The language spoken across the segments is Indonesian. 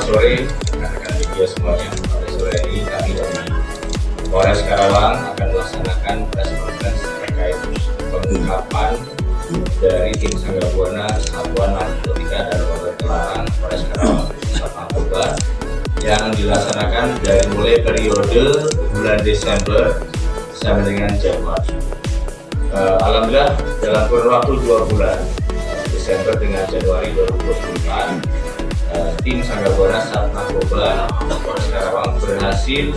sore rekan-rekan media semuanya. Pada sore ini kami dari Polres Karawang akan melaksanakan press conference terkait pengungkapan dari tim Sangga Buana Satuan Narkotika dan Obat Terlarang Polres Karawang Pusat Narkoba yang dilaksanakan dari mulai periode bulan Desember sampai dengan Januari. Alhamdulillah dalam kurun waktu 2 bulan, Desember dengan Januari 2024, tim Sangga Buana Satuan Narkoba Polres Karawang berhasil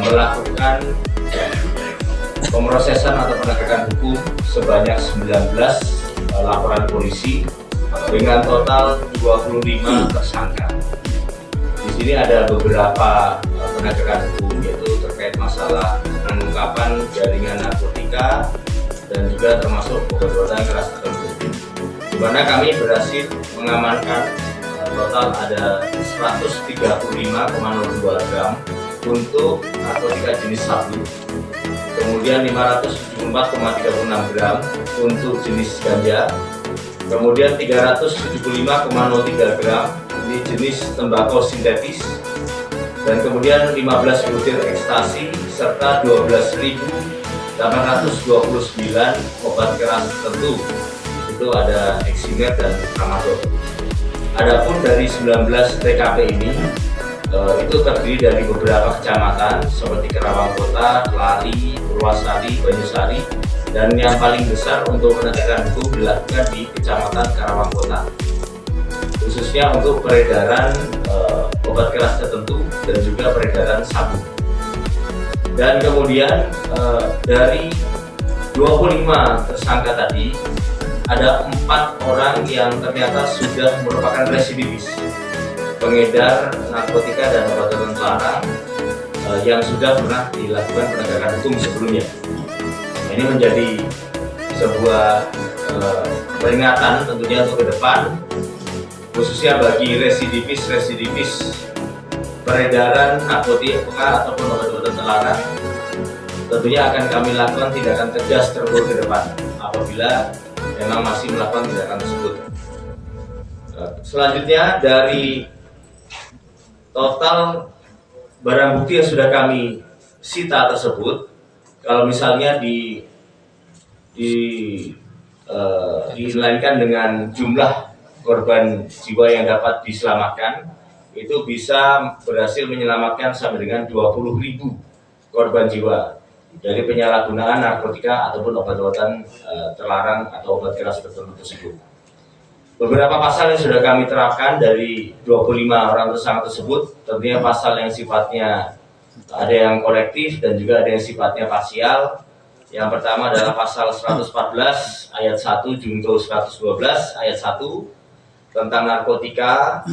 melakukan pemrosesan atau penegakan hukum sebanyak 19 laporan polisi dengan total 25 tersangka. Di sini ada beberapa penegakan hukum, yaitu terkait masalah pengungkapan jaringan narkotika dan juga termasuk obat-obatan keras tertentu, di mana kami berhasil mengamankan total ada 135,02 gram untuk narkotika jenis sabu, kemudian 574,36 gram untuk jenis ganja, kemudian 375,03 gram ini jenis tembakau sintetis, dan kemudian 15 butir ekstasi serta 12.829 obat keras tertentu, itu ada eksimer dan tramadol. Adapun dari 19 TKP ini itu terdiri dari beberapa kecamatan seperti Karawang Kota, Kelari, Purwasari, Banyusari, dan yang paling besar untuk penegakan hukum dilakukan di Kecamatan Karawang Kota, khususnya untuk peredaran obat keras tertentu dan juga peredaran sabu. Dan kemudian dari 25 tersangka tadi, ada 4 orang yang ternyata sudah merupakan residivis pengedar narkotika dan obat-obatan terlarang yang sudah pernah dilakukan penegakan hukum sebelumnya. Ini menjadi sebuah peringatan tentunya untuk ke depan, khususnya bagi residivis peredaran narkotika ataupun obat-obatan terlarang. Tentunya akan kami lakukan tindakan tegas terus ke depan apabila memang masih melakukan tindakan tersebut. Selanjutnya, dari total barang bukti yang sudah kami sita tersebut, kalau misalnya diinlainkan dengan jumlah korban jiwa yang dapat diselamatkan, itu bisa berhasil menyelamatkan sampai dengan 20.000 korban jiwa dari penyalahgunaan narkotika ataupun obat-obatan terlarang atau obat keras tertentu tersebut. Beberapa pasal yang sudah kami terapkan dari 25 orang tersangka tersebut, tentunya pasal yang sifatnya ada yang kolektif dan juga ada yang sifatnya parsial. Yang pertama adalah pasal 114 ayat 1 junto 112 ayat 1 tentang narkotika.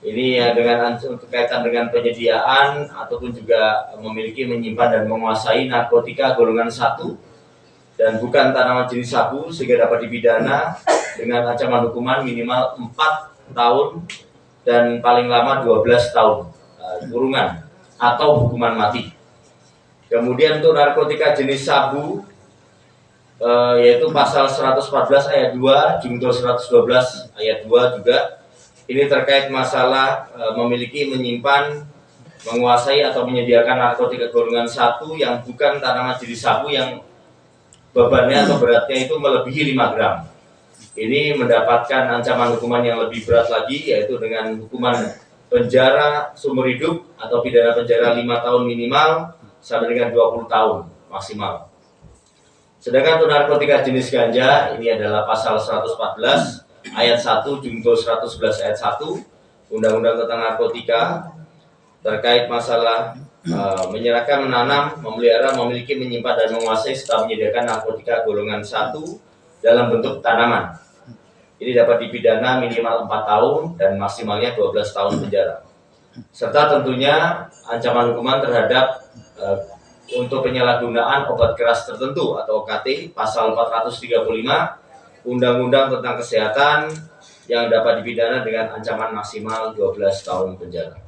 Ini ya dengan berkaitan dengan penyediaan ataupun juga memiliki, menyimpan dan menguasai narkotika golongan 1 dan bukan tanaman jenis sabu, sehingga dapat dipidana dengan ancaman hukuman minimal 4 tahun dan paling lama 12 tahun kurungan atau hukuman mati. Kemudian untuk narkotika jenis sabu, yaitu pasal 114 ayat 2 junto 112 ayat 2 juga. Ini terkait masalah memiliki, menyimpan, menguasai atau menyediakan narkotika golongan 1 yang bukan tanaman jenis sabu yang bebannya atau beratnya itu melebihi 5 gram. Ini mendapatkan ancaman hukuman yang lebih berat lagi, yaitu dengan hukuman penjara seumur hidup atau pidana penjara 5 tahun minimal sampai dengan 20 tahun maksimal. Sedangkan untuk narkotika jenis ganja, ini adalah pasal 114 ayat 1 junto 111 ayat 1 Undang-Undang tentang narkotika, terkait masalah menyerahkan, menanam, memelihara, memiliki, menyimpan dan menguasai serta menyediakan narkotika golongan 1 dalam bentuk tanaman. Ini dapat dipidana minimal 4 tahun dan maksimalnya 12 tahun penjara. Serta tentunya ancaman hukuman terhadap untuk penyalahgunaan obat keras tertentu atau OKT, pasal 435 Undang-Undang tentang Kesehatan, yang dapat dipidana dengan ancaman maksimal 12 tahun penjara.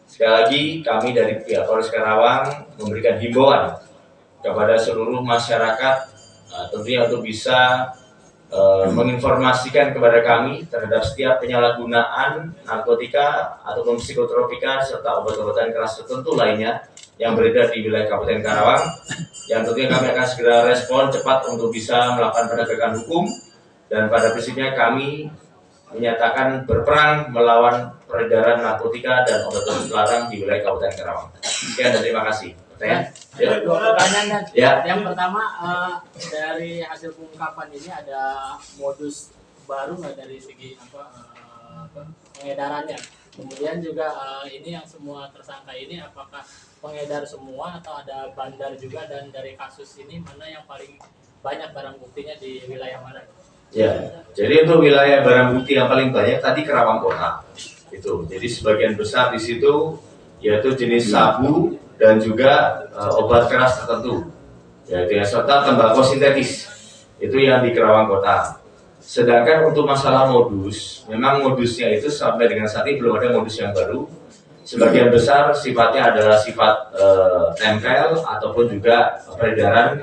Sekali lagi, kami dari pihak Polres Karawang memberikan himbauan kepada seluruh masyarakat tentunya untuk bisa menginformasikan kepada kami terhadap setiap penyalahgunaan narkotika ataupun psikotropika serta obat-obatan keras tertentu lainnya yang beredar di wilayah Kabupaten Karawang, yang tentunya kami akan segera respon cepat untuk bisa melakukan penegakan hukum, dan pada prinsipnya kami menyatakan berperang melawan peredaran narkotika dan obat-obatan terlarang di wilayah Kabupaten Karawang. Sekian dan terima kasih. Ya. Dua pertanyaan dan ya. Yang pertama, dari hasil pengungkapan ini ada modus baru nggak dari segi pengedarannya? Kemudian juga ini yang semua tersangka ini apakah pengedar semua atau ada bandar juga, dan dari kasus ini mana yang paling banyak barang buktinya di wilayah mana? Ya, jadi untuk wilayah barang bukti yang paling banyak tadi Karawang Kota itu. Jadi sebagian besar di situ yaitu jenis sabu dan juga obat keras tertentu, yaitu serta tembakau sintetis, itu yang di Karawang Kota. Sedangkan untuk masalah modus, memang modusnya itu sampai dengan saat ini belum ada modus yang baru. Sebagian besar sifatnya adalah sifat tempel ataupun juga peredaran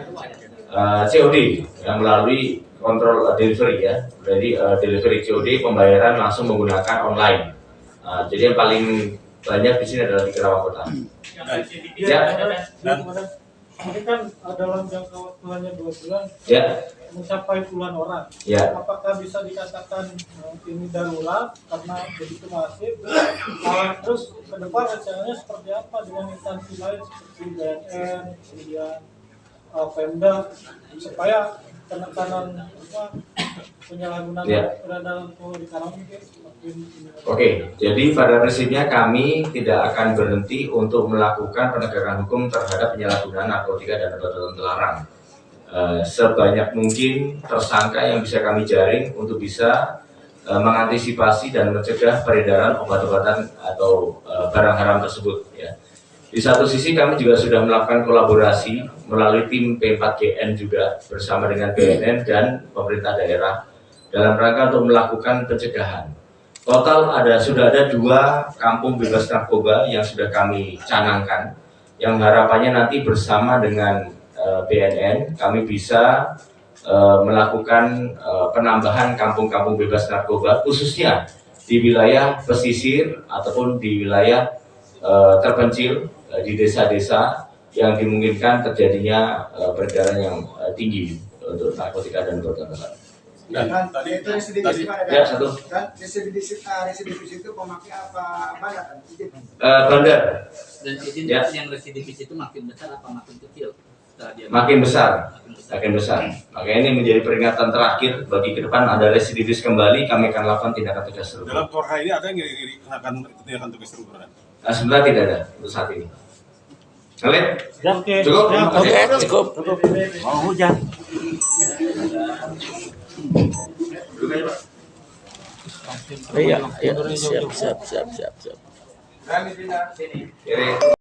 COD yang melalui kontrol delivery ya. Jadi delivery COD, pembayaran langsung menggunakan online. Jadi yang paling banyak di sini adalah di Karawang Kota. Ya. Ini kan dalam jangka waktu hanya 2 bulan, ya, mencapai puluhan orang. Ya. Apakah bisa dikatakan ini darurat karena begitu masif? Terus ke depan rencananya seperti apa dengan instansi lain seperti BNN, kemudian Pemda, supaya penekanan penyalahgunaan peredaran di Karawang Oke, jadi pada prinsipnya kami tidak akan berhenti untuk melakukan penegakan hukum terhadap penyalahgunaan narkotika dan obat-obatan terlarang. Sebanyak mungkin tersangka yang bisa kami jaring untuk bisa mengantisipasi dan mencegah peredaran obat-obatan atau barang haram tersebut. Ya. Di satu sisi kami juga sudah melakukan kolaborasi melalui tim P4GN juga bersama dengan BNN dan pemerintah daerah dalam rangka untuk melakukan pencegahan. Total sudah ada 2 kampung bebas narkoba yang sudah kami canangkan, yang harapannya nanti bersama dengan BNN kami bisa melakukan penambahan kampung-kampung bebas narkoba khususnya di wilayah pesisir ataupun di wilayah terpencil di desa-desa yang dimungkinkan terjadinya peredaran yang tinggi untuk narkotika dan obat-obatan. Dan tadi itu residivis mana? Ya, satu. Dan residivis itu pemakai apa bandar? Bandar. Dan izin yang residivis itu makin besar apa makin kecil? Makin besar. Makanya ini menjadi peringatan terakhir bagi ke depan ada residivis kembali, kami akan lakukan tindakan tegas serupa. Dalam Torha ini ada yang dikenakan tindakan tegas serupa? Sebenarnya tidak ada untuk saat ini. Kalian? Cukup? Cukup. Mau hujan. Iya, siap. Kiri.